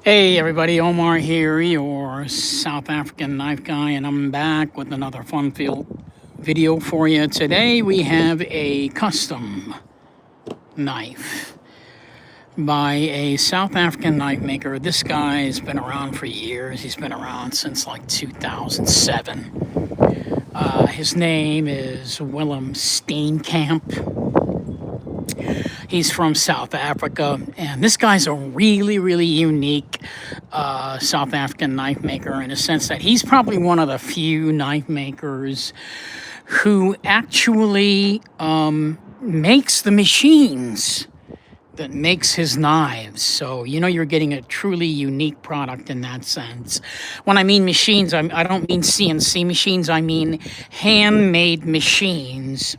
Hey everybody, Omar here, your South African knife guy, and I'm back with another fun-filled video for you. Today we have a custom knife by a South African knife maker. This guy's been around for years. He's been around since like 2007. His name is WILLEM Steenkamp. He's from South Africa, and this guy's a really unique South African knife maker in a sense that he's probably one of the few knife makers who actually makes the machines that makes his knives. So, you're getting a truly unique product in that sense. When I mean machines, I don't mean CNC machines, I mean handmade machines,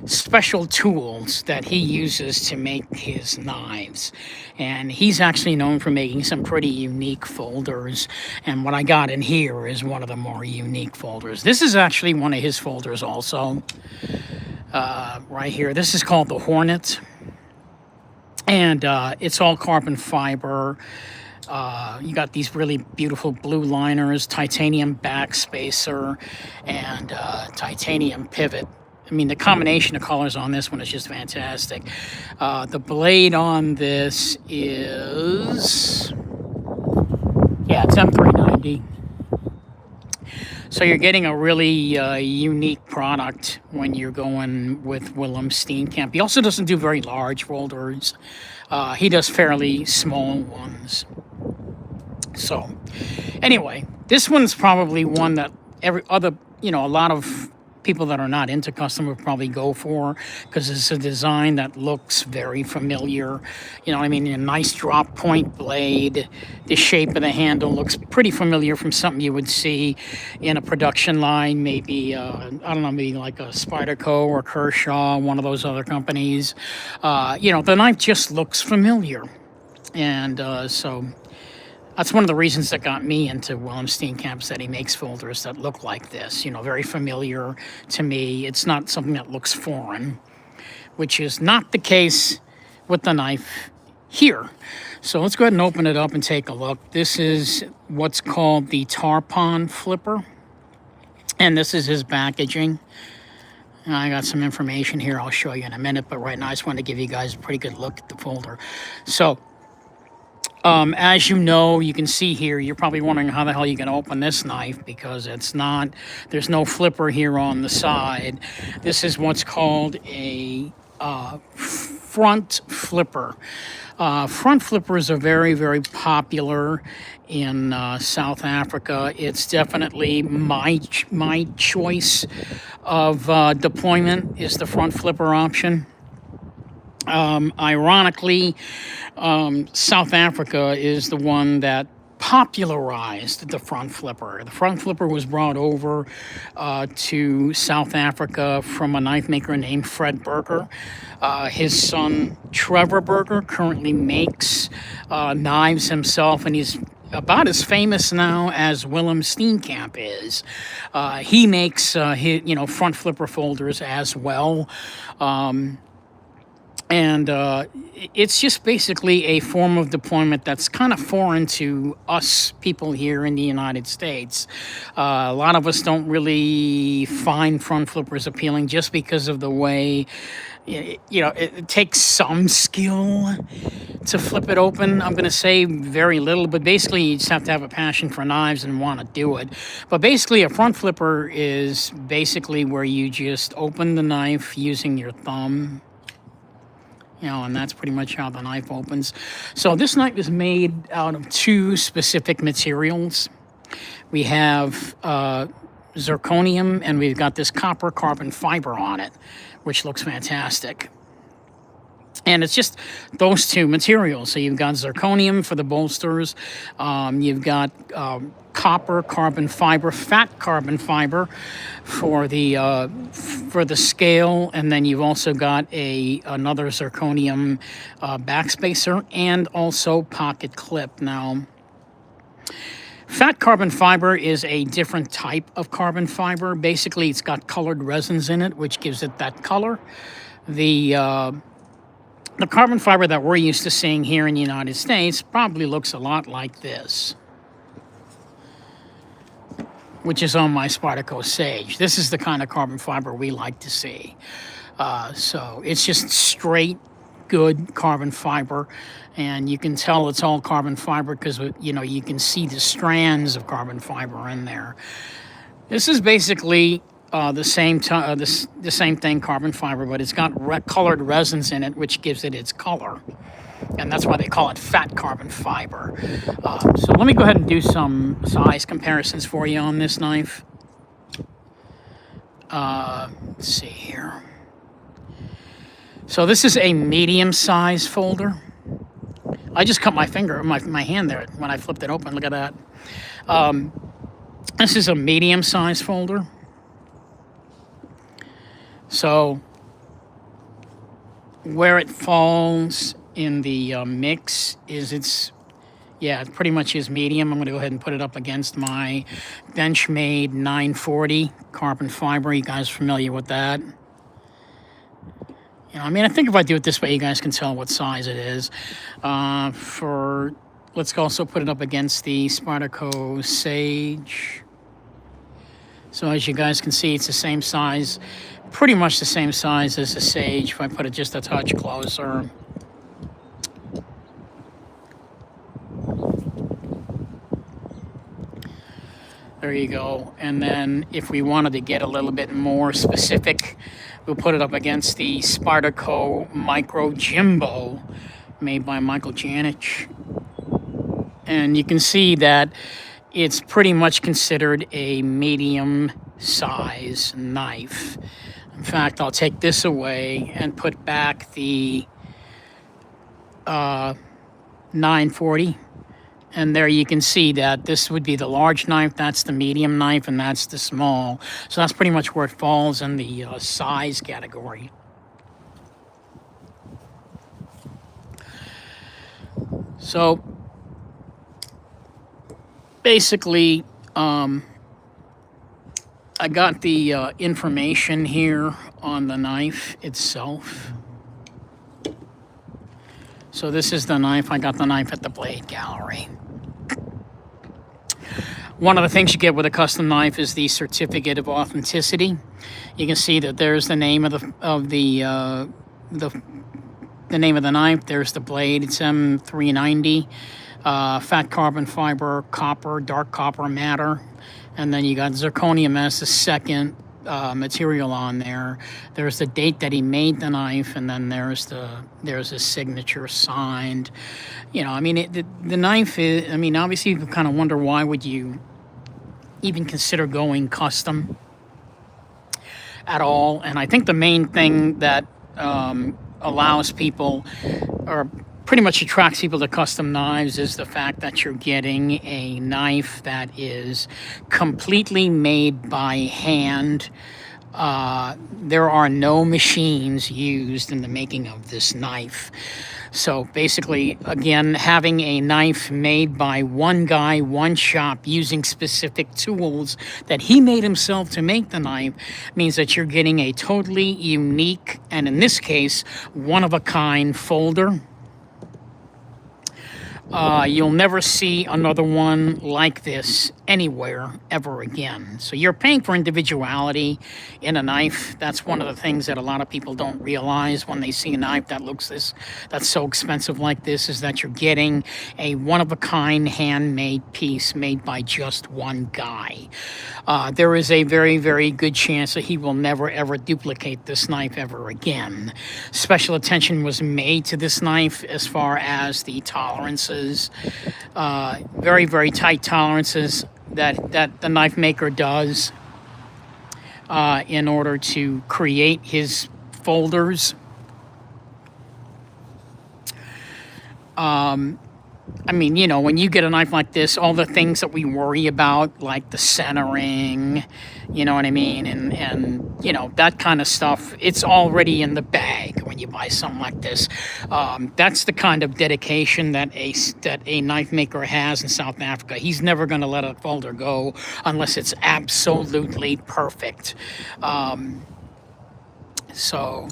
special tools that he uses to make his knives. And he's actually known for making some pretty unique folders. And what I got in here is one of the more unique folders. This is actually one of his folders also. Right here. This is called the Hornet. And it's all carbon fiber. You got these really beautiful blue liners, titanium back spacer, and titanium pivot. I mean, the combination of colors on this one is just fantastic. The blade on this is, it's M390. So you're getting a really unique product when you're going with WILLEM Steenkamp. He also doesn't do very large folders. He does fairly small ones. So anyway, this one's probably one that a lot of people that are not into custom would probably go for, because it's a design that looks very familiar. A nice drop point blade. The shape of the handle looks pretty familiar from something you would see in a production line, maybe maybe like a Spyderco or Kershaw, one of those other companies. The knife just looks familiar, and so that's one of the reasons that got me into WILLEM Steenkamp, that he makes folders that look like this, very familiar to me. It's not something that looks foreign, which is not the case with the knife here. So let's go ahead and open it up and take a look. This is what's called the TARPON flipper, and this is his packaging. I got some information here I'll show you in a minute, but right now I just want to give you guys a pretty good look at the folder. So, as you know, you can see here, you're probably wondering how the hell you can open this knife, because there's no flipper here on the side. This is what's called a front flipper. Front flippers are very popular in South Africa. It's definitely my choice of deployment is the front flipper option. Ironically, South Africa is the one that popularized the front flipper. The front flipper was brought over to South Africa from a knife maker named Fred Burger. His son, Trevor Burger, currently makes knives himself, and he's about as famous now as WILLEM Steenkamp is. He makes front flipper folders as well. And it's just basically a form of deployment that's kind of foreign to us people here in the United States. A lot of us don't really find front flippers appealing just because of the way, it takes some skill to flip it open. I'm going to say very little, but basically you just have to have a passion for knives and want to do it. But basically a front flipper is basically where you just open the knife using your thumb. And that's pretty much how the knife opens. So this knife is made out of two specific materials. We have zirconium, and we've got this copper carbon fiber on it, which looks fantastic. And it's just those two materials. So you've got zirconium for the bolsters. You've got copper carbon fiber, fat carbon fiber for the scale, and then you've also got another zirconium backspacer and also pocket clip. Now, fat carbon fiber is a different type of carbon fiber. Basically, it's got colored resins in it, which gives it that color. The the carbon fiber that we're used to seeing here in the United States probably looks a lot like this, which is on my Spartaco Sage. This is the kind of carbon fiber we like to see. So it's just straight, good carbon fiber, and you can tell it's all carbon fiber because, you know, you can see the strands of carbon fiber in there. This is basically the same thing, carbon fiber, but it's got colored resins in it, which gives it its color, and that's why they call it fat carbon fiber. So let me go ahead and do some size comparisons for you on this knife. Let's see here. So this is a medium size folder. I just cut my hand there when I flipped it open. Look at that. This is a medium size folder. So where it falls in the mix is it pretty much is medium. I'm going to go ahead and put it up against my Benchmade 940 carbon fiber. You guys familiar with that? You know, I mean, I think if I do it this way, you guys can tell what size it is. Let's also put it up against the Spartaco Sage. So as you guys can see, it's the same size, pretty much the same size as the Sage. If I put it just a touch closer. There you go. And then if we wanted to get a little bit more specific, we'll put it up against the Spartaco Micro Jimbo, made by Michael Janich. And you can see that it's pretty much considered a medium size knife. In fact, I'll take this away and put back the 940. And there you can see that this would be the large knife, that's the medium knife, and that's the small. So that's pretty much where it falls in the size category. So basically, I got the information here on the knife itself. So this is the knife. I got the knife at the Blade Gallery. One of the things you get with a custom knife is the certificate of authenticity. You can see that there's the name of the name of the knife. There's the blade. It's M390, fat carbon fiber, copper, dark copper matter, and then you got zirconium as the second material on there. There's the date that he made the knife, and then there's a signature signed. You know, I mean, the knife is, I mean, obviously you kind of wonder why would you even consider going custom at all. And I think the main thing that allows people, or pretty much attracts people to custom knives, is the fact that you're getting a knife that is completely made by hand. There are no machines used in the making of this knife. So basically, again, having a knife made by one guy, one shop, using specific tools that he made himself to make the knife, means that you're getting a totally unique, and in this case, one-of-a-kind folder. You'll never see another one like this anywhere ever again. So you're paying for individuality in a knife. That's one of the things that a lot of people don't realize when they see a knife that looks that's so expensive like this, is that you're getting a one-of-a-kind handmade piece made by just one guy. There is a very, very good chance that he will never ever duplicate this knife ever again. Special attention was made to this knife as far as the tolerances. Very, very tight tolerances that the knife maker does in order to create his folders. I mean, you know, when you get a knife like this, all the things that we worry about, like the centering, you know what I mean, and you know, that kind of stuff, it's already in the bag when you buy something like this. That's the kind of dedication that a knife maker has in South Africa. He's never going to let a folder go unless it's absolutely perfect. So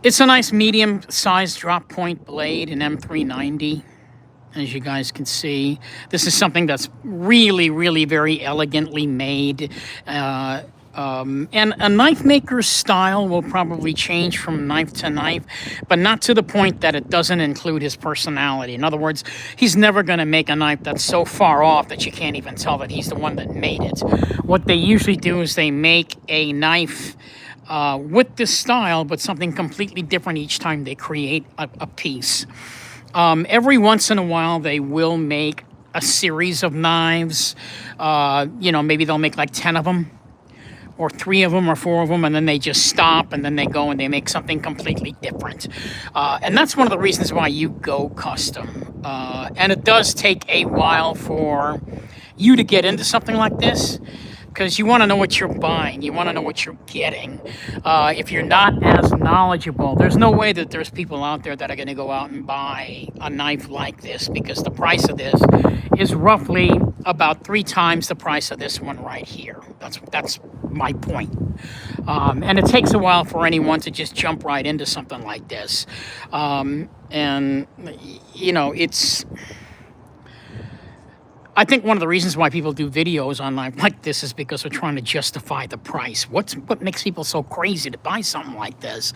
It's a nice medium-sized drop point blade, an M390, as you guys can see. This is something that's really, really very elegantly made. And a knife maker's style will probably change from knife to knife, but not to the point that it doesn't include his personality. In other words, he's never going to make a knife that's so far off that you can't even tell that he's the one that made it. What they usually do is they make a knife with this style, but something completely different each time they create a piece. Every once in a while, they will make a series of knives. You know, maybe they'll make like 10 of them, or 3 of them, or 4 of them, and then they just stop, and then they go and they make something completely different. And that's one of the reasons why you go custom. And it does take a while for you to get into something like this, because you want to know what you're buying. You want to know what you're getting. If you're not as knowledgeable, there's no way that there's people out there that are going to go out and buy a knife like this, because the price of this is roughly about 3 times the price of this one right here. That's my point. And it takes a while for anyone to just jump right into something like this. And, you know, I think one of the reasons why people do videos online like this is because they're trying to justify the price. What makes people so crazy to buy something like this?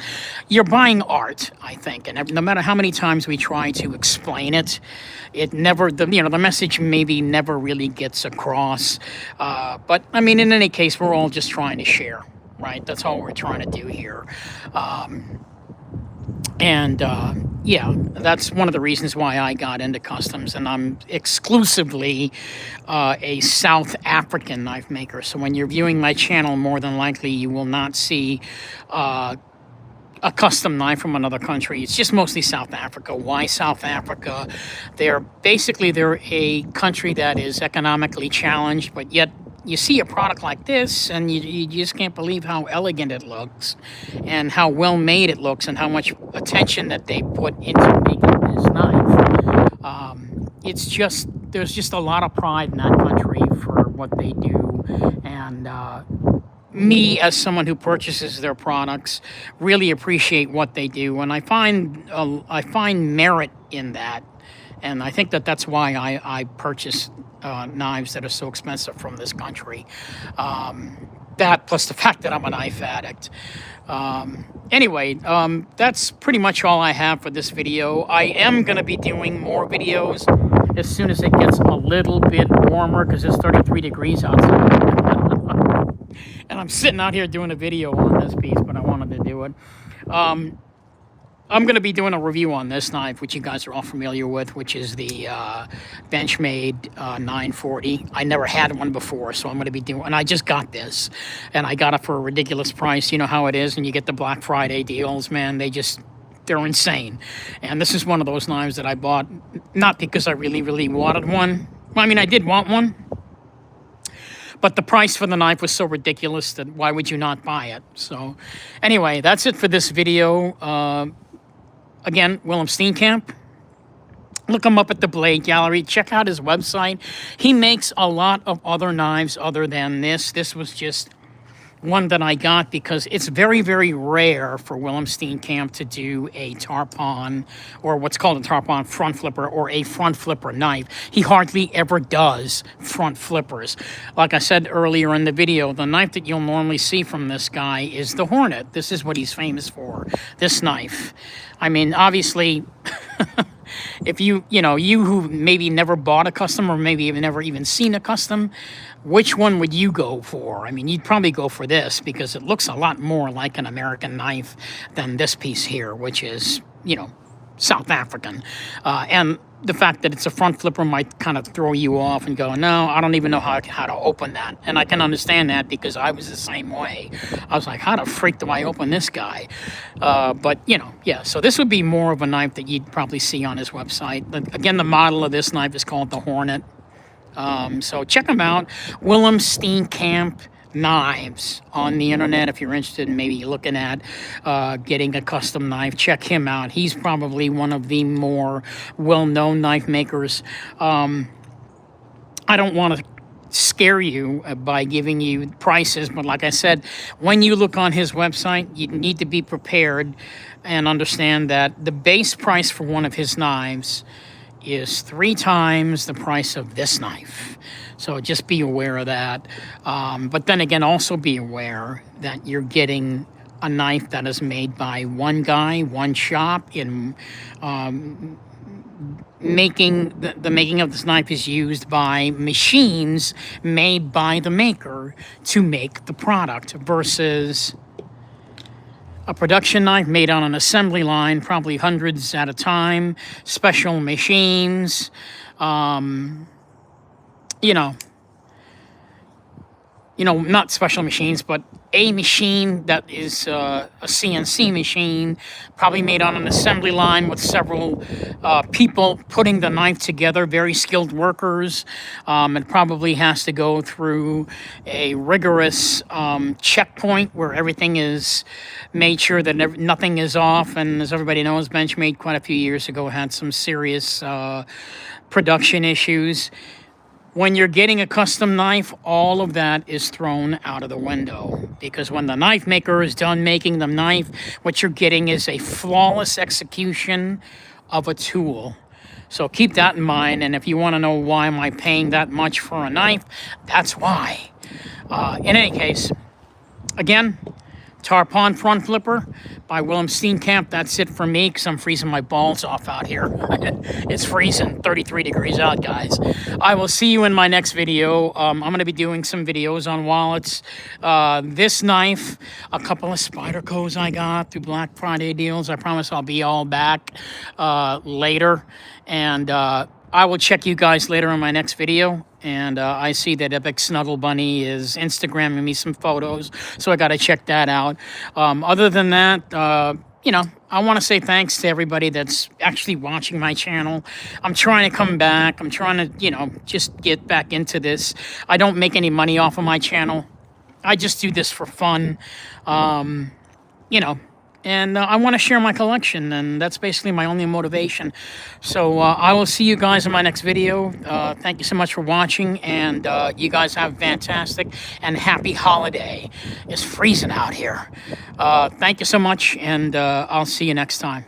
You're buying art, I think, and no matter how many times we try to explain it, it never, the message maybe never really gets across. But I mean, in any case, we're all just trying to share, right? That's all we're trying to do here. Yeah, that's one of the reasons why I got into customs, and I'm exclusively a South African knife maker. So when you're viewing my channel, more than likely you will not see a custom knife from another country. It's just mostly South Africa. Why South Africa? They're a country that is economically challenged, but yet you see a product like this and you just can't believe how elegant it looks and how well made it looks and how much attention that they put into making this knife. There's just a lot of pride in that country for what they do. And me, as someone who purchases their products, really appreciate what they do. And I find merit in that. And I think that that's why I purchase knives that are so expensive from this country. That plus the fact that I'm a knife addict. Anyway, that's pretty much all I have for this video. I am going to be doing more videos as soon as it gets a little bit warmer, because it's 33 degrees outside. And I'm sitting out here doing a video on this piece, but I wanted to do it. I'm going to be doing a review on this knife, which you guys are all familiar with, which is the Benchmade 940. I never had one before, so I'm going to be doing, and I just got this, and I got it for a ridiculous price. You know how it is, and you get the Black Friday deals, man. They're insane. And this is one of those knives that I bought, not because I really, really wanted one. Well, I mean, I did want one, but the price for the knife was so ridiculous that why would you not buy it? So anyway, that's it for this video. Again, WILLEM STEENKAMP. Look him up at the Blade Gallery. Check out his website. He makes a lot of other knives other than this. This was just one that I got because it's very, very rare for WILLEM STEENKAMP to do a tarpon, or what's called a tarpon front flipper, or a front flipper knife. He hardly ever does front flippers. Like I said earlier in the video, the knife that you'll normally see from this guy is the Hornet. This is what he's famous for, this knife. I mean, obviously, if you who maybe never bought a custom, or maybe have never even seen a custom, which one would you go for? I mean, you'd probably go for this because it looks a lot more like an American knife than this piece here, which is, South African. And the fact that it's a front flipper might kind of throw you off and go, no, I don't even know how to open that. And I can understand that because I was the same way. I was like, how the freak do I open this guy? But, yeah, so this would be more of a knife that you'd probably see on his website. Again, the model of this knife is called the Hornet. So check him out, WILLEM STEENKAMP knives on the internet. If you're interested in maybe looking at getting a custom knife, check him out. He's probably one of the more well-known knife makers. I don't want to scare you by giving you prices, but like I said, when you look on his website, you need to be prepared and understand that the base price for one of his knives is 3 times the price of this knife. So just be aware of that. But then again, also be aware that you're getting a knife that is made by one guy, one shop. In the making of this knife is used by machines made by the maker to make the product, versus a production knife made on an assembly line, probably hundreds at a time, special machines, not special machines, but a machine that is a CNC machine, probably made on an assembly line with several people putting the knife together, very skilled workers. It probably has to go through a rigorous checkpoint where everything is made sure that nothing is off. And as everybody knows, Benchmade quite a few years ago had some serious production issues. When you're getting a custom knife, all of that is thrown out of the window, because when the knife maker is done making the knife, what you're getting is a flawless execution of a tool. So keep that in mind, and if you want to know why am I paying that much for a knife, that's why. In any case, again, Tarpon front flipper by WILLEM STEENKAMP. That's it for me, because I'm freezing my balls off out here. It's freezing, 33 degrees out, guys. I will see you in my next video. I'm going to be doing some videos on wallets. This knife, a couple of Spydercos I got through Black Friday deals. I promise I'll be all back later. And I will check you guys later in my next video. And I see that Epic Snuggle Bunny is Instagramming me some photos, so I got to check that out. Other than that, I want to say thanks to everybody that's actually watching my channel. I'm trying to come back. I'm trying to, just get back into this. I don't make any money off of my channel. I just do this for fun, and I want to share my collection, and that's basically my only motivation. So I will see you guys in my next video. Thank you so much for watching, and you guys have a fantastic and happy holiday. It's freezing out here. Thank you so much, and I'll see you next time.